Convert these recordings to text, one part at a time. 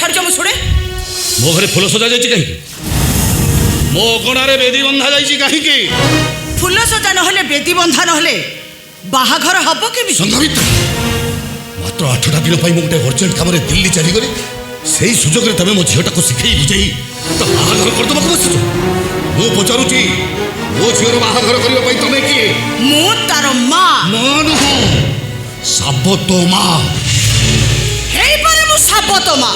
छाड़ जो शुणे मो घरे फूल सजा जाइए कहीं मो अगणारे बेदी बंधा जाइए कहीं फूल सजा नहले बेदी बंधा नहले बाहाघर हब केमी संघमित्र मात्र 8टा दिन पर गोटे अर्जेंट काम दिल्ली चली गली से सुजोग तुम मो झीटा को शिखई बुझे तो बाहाघर करदे बस मु पचारुची मो झीर बाहाघर करने तुम किए मु तार माँ मां नुह साबत मां साबत माँ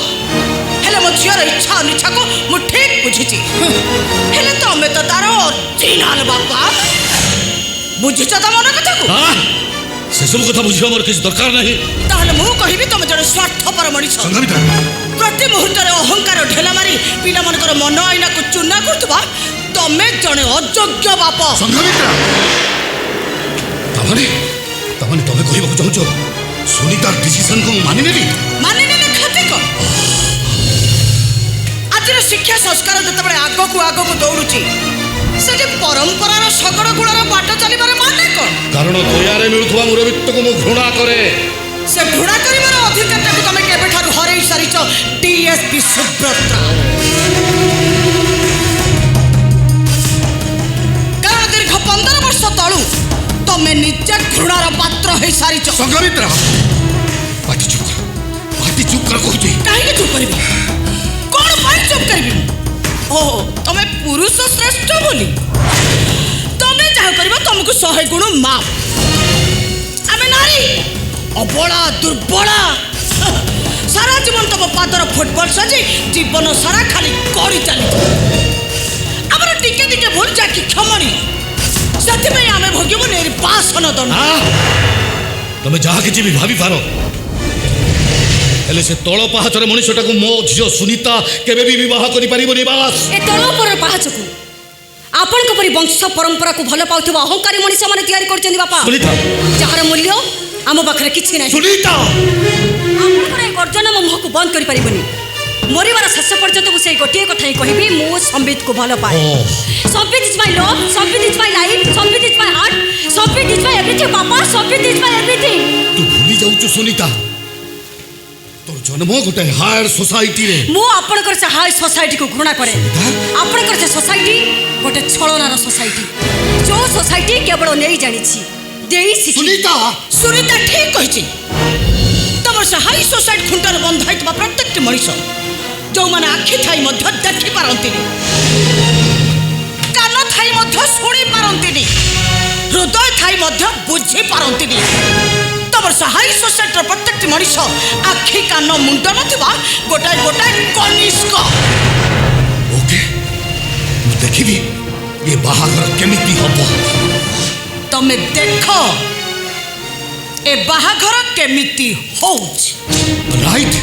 हेले मो झीर इच्छा अनिच्छा को मु ठीक बुझी हेले तमें तो तार ओरिजिनल बापा बुझीच तो मन कथा को से सब कथा बुझिबा मोर किछ दरकार नहीं ताहले मु कहिबी तुम जड़े स्वार्थपर मनीष प्रति मुहूर्त अहंकार ढेला मारी पिला मनकर मन आईना को चूना करतबा तमे जड़े अयोग्य बाप संघमित्रा तमने तमे कहबा को चाहछो सुनीता डिसीजन को मानि नेली खाते को आज शिक्षा संस्कार जतबे आगो को दौड़ुची से परंपरार सगड़ गुणर बाट चलिबार माने कोन कारण दयारे मिलुथवा मुरबित्त को मु घृणा करे से घृणा करिबार अधिकारटा को तमे केबे ठार हरै सारिछ डीएसपी सुब्रता कारण दीर्घ 15 वर्ष तळु तमे निजे घृणार पात्र है सारिछ संघमित्रा पाटी चुप कर कहूची काहे चुप करबी कोन पाई चुप करबी ओ तमे पुरुष श्रेष्ठ बोली तमे जहा करबा तुमको 100 गुण माफ आमे नारी अबला दुर्बला सारा जीवन तुम पादर फुटबॉल सजी जीवन सारा खाली करी चली आमर टिके टिके भूल जा कि क्षमणी से आमे भोगिबो निर्वासन दंड तमे जहा कि भी भाभी पारो हेले से तल पाहाचर मनुष्यटा को मो झियो सुनीता केबे भी विवाह करि परिबो निवास ए तल पर पाहाच को आपन को परि वंश परंपरा को भलो पाउथबा अहंकारी मनुष्य माने तयारी करचनी बापा सुनीता जहार मूल्य आम पाखरे किछि नै सुनीता आपन को गर्जन मो मुह को बंद करि परिबनी मरिवार शेष पर्यंत मु से गोटे कथा कहबी मो संबित को भलो पाए Sambit is my love Sambit is my life Sambit is my heart Sambit is my everything पापा संबित इज माय एवरीथिंग तू भूली जाउछु सुनीता तोर जन्म गोटे हायर सोसाइटी रे मु आपन कर से हायर सोसाइटी को घृणा करे आपन कर से सोसाइटी गोटे छळनार सोसाइटी जो सोसाइटी केवल नै जानि छी देई सिखी सुनीता ठीक कहिछि तमर से हाई सोसाइटी खुंटर बंध होइतबा प्रत्येक मनुष्य जो माने आखि थाई मध्य देखि पारंतिनी कान थाई मध्य सुनी पारंतिनी हृदय थाई मध्य बुझी पारंतिनी तमर से हाई सोसाइटी प्रत्येक मनुष्य आखि कान मुंड नथिबा गोटाय गोटाय कनिष्क ओके मु देखिबी ये बाहाघर केमिति हबो तमे देख ए बाहाघर केमिति होउछ राइट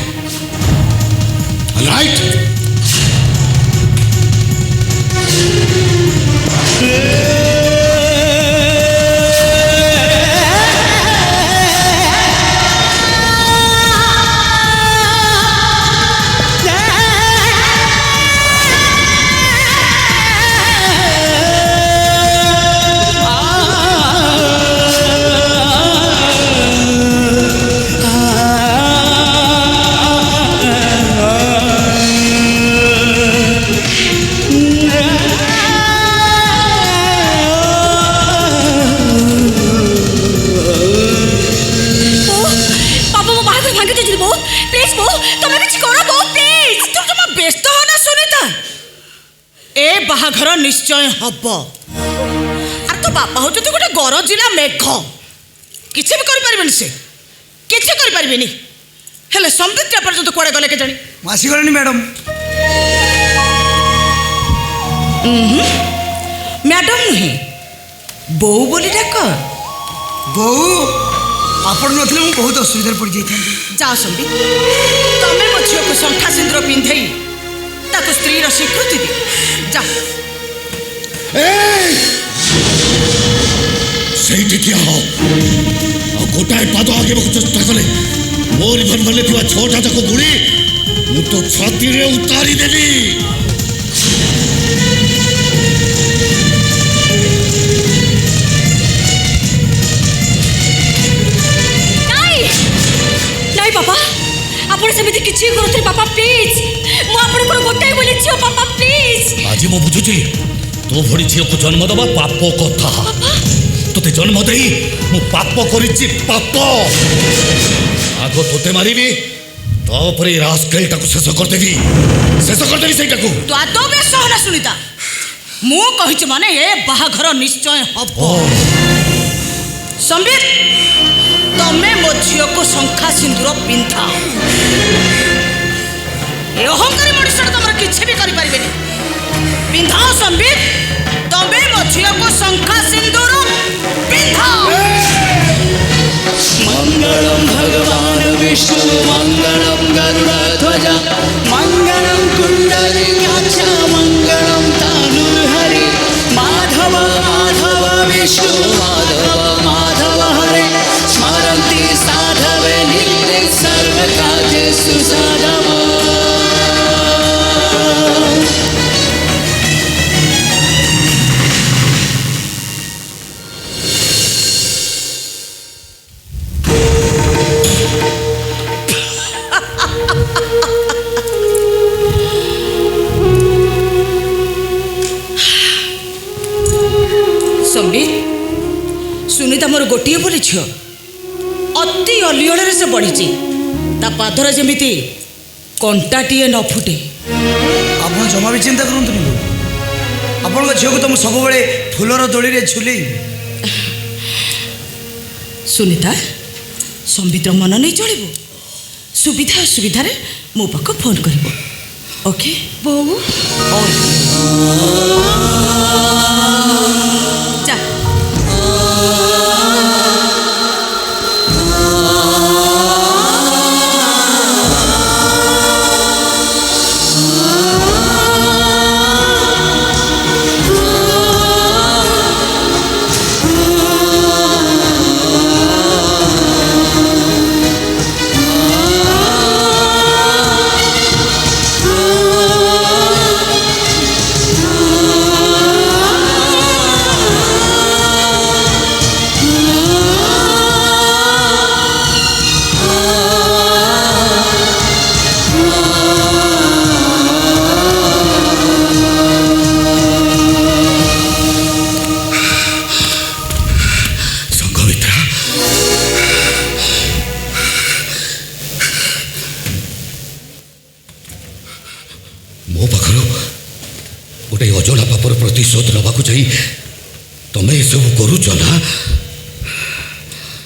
बाहाघर निश्चय हब आर तो बापा हो गोटे गरजिला मेघ किसी भी करें से किसी करें हेले संबित पर्यटन कड़े गले के जानी मासी गलनी मैडम मैडम नुहे बो बोली डाक बो आपण नथिले मु बहुत असुविधा पड़ जाई जा संबित तमे मो झियो को शंखा सिंदूर पिंधई ताको स्त्री रो स्वीकृति दे जा सही क्या हो और गोटाए पाद आगे बढ़ चेष्टा कले मोर रिवॉल्वर ले थिवा छोटा तक गुड़ी मु तो छाती रे उतारी देली नहीं नहीं पापा ଆପଣ ସେମିତି କିଛି କରୁଥିଲେ ପାପା ପ୍ଲିଜ୍ ମୁଁ ଆପଣଙ୍କର ଗୋଟାଏ ବୋଲି ଝିଅ ପାପା ପ୍ଲିଜ୍। ଆଜି ମୁଁ ବୁଝୁଛି ତୋ ଭଳି ଝିଅକୁ ଜନ୍ମ ଦେବା ପାପ କଥା। ତୋତେ ଜନ୍ମ ଦେଇ ମୁଁ ପାପ କରିଛି ପାପ। ଆଗ ତୋତେ ମାରିବି ତାପରେ ରାସ୍କେଲଟାକୁ ଶେଷ କରିଦେବି ସେଇଟାକୁ। ତୁ ଆଦৌ ବେଶ ସହନା ସୁନିତା। ମୁଁ କହିଛି ମାନେ ଏ ବାହାଘର ନିଶ୍ଚୟ ହବ। ସମ୍ବିତ ତମେ ମୋ ଝିଅକୁ ଶଙ୍ଖା ସିନ୍ଦୁର ପିନ୍ଧାଅ। ଏ ଅହଙ୍କାରୀ ମଣିଷଟା ତମର କିଛି ବି କରିପାରିବେନି। ପିନ୍ଧାଅ ସମ୍ବିତ ତମେ ମୋ ଝିଅକୁ ଶଙ୍ଖା ସିନ୍ଦୁର ପିନ୍ଧାଅ। मंगलम भगवान विष्णु मंगलम गरुड़ध्वज मंगलम कुंडलिकाक्ष मंगलम तानुर्हरि माधव माधव विष्णु माधव माधव हरे स्मरन्ति साधवे नित्य सर्वकार्येषु साधव। ସମ୍ବିତ ସୁନିତା ମୋର ଗୋଟିଏ ବୋଲି ଝିଅ। ଅତି ଅଲିଅଳରେ ସେ ବଢ଼ିଛି। ତା ପାଦରେ ଯେମିତି କଣ୍ଟାଟିଏ ନ ଫୁଟେ। ଆପଣ ଜମା ବି ଚିନ୍ତା କରନ୍ତୁନି ବୋଉ। ଆପଣଙ୍କ ଝିଅକୁ ତ ମୁଁ ସବୁବେଳେ ଫୁଲର ଦୋଳିରେ ଝୁଲେଇ। ସୁନିତା ସମ୍ବିତର ମନ ନେଇ ଚଳିବୁ। ସୁବିଧା ଅସୁବିଧାରେ ମୋ ପାଖକୁ ଫୋନ୍ କରିବ। ଓକେ ବୋଉ। ଯା। ମୋ ପାଖରୁ ଗୋଟେ ଅଜଣା ପାପର ପ୍ରତିଶୋଧ ନେବାକୁ ଯାଇ ତମେ ଏସବୁ କରୁଛ ନା?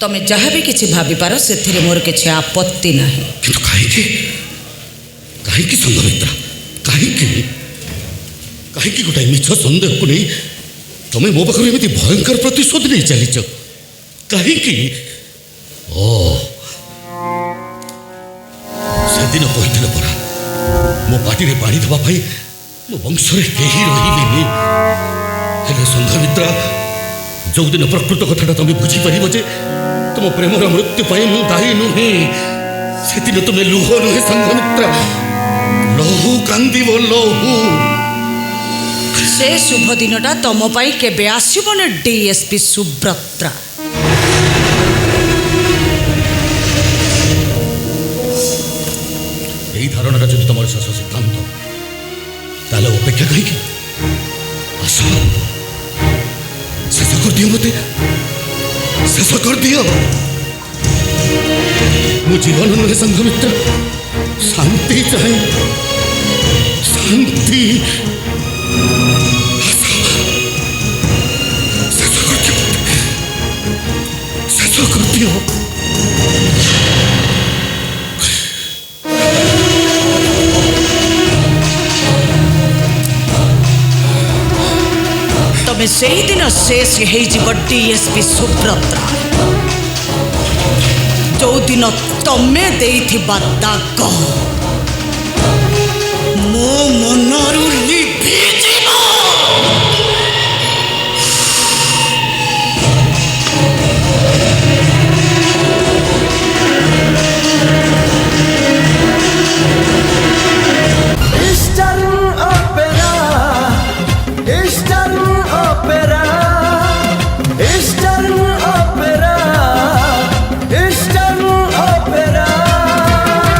ତମେ ଯାହା ବି କିଛି ଭାବିପାର ସେଥିରେ ମୋର କିଛି ଆପତ୍ତି ନାହିଁ। କିନ୍ତୁ କାହିଁକି କାହିଁକି ସଂଘମିତ୍ରା କାହିଁକି କାହିଁକି ଗୋଟାଏ ମିଛ ସନ୍ଦେହକୁ ନେଇ ତମେ ମୋ ପାଖରୁ ଏମିତି ଭୟଙ୍କର ପ୍ରତିଶୋଧ ନେଇ ଚାଲିଛ କାହିଁକି? ସେଦିନ କହିଥିଲେ ପରା ମୋ ପାଟିରେ ପାଣି ଦେବା ପାଇଁ ମୋ ବଂଶରେ କେହି ରହିବେନି। ହେଲେ ସଂଘମିତ୍ରା ଯେଉଁଦିନ ପ୍ରକୃତ କଥାଟା ତମେ ବୁଝିପାରିବ ଯେ ତୁମ ପ୍ରେମର ମୃତ୍ୟୁ ପାଇଁ ମୁଁ ଦାୟୀ ନୁହେଁ ସେଦିନ ତୁମେ ଲୁହ ନୁହେଁ ସଂଘମିତ୍ରା ଲହୁ କାନ୍ଦିବ ଲହୁ। ସେ ଶୁଭ ଦିନଟା ତମ ପାଇଁ କେବେ ଆସିବନି ଡିଏସ୍ପି ସୁବ୍ରତ୍ରା। এই ধারণাটা যদি তোমার শেষ সিদ্ধান্ত তাহলে অপেক্ষা কাহিঁকি আস শেষ করদিও মতে শেষ করদিও। মু জীবন নুহে সংঘমিত্রা শান্তি চাই শান্তি। শেষ করদিও শেষ করদিও। ତମେ ସେଇଦିନ ଶେଷ ହେଇଯିବ ଡିଏସ୍ପି ସୁବ୍ରତ୍ରା ଯୋଉଦିନ ତମେ ଦେଇଥିବା ଦାଗ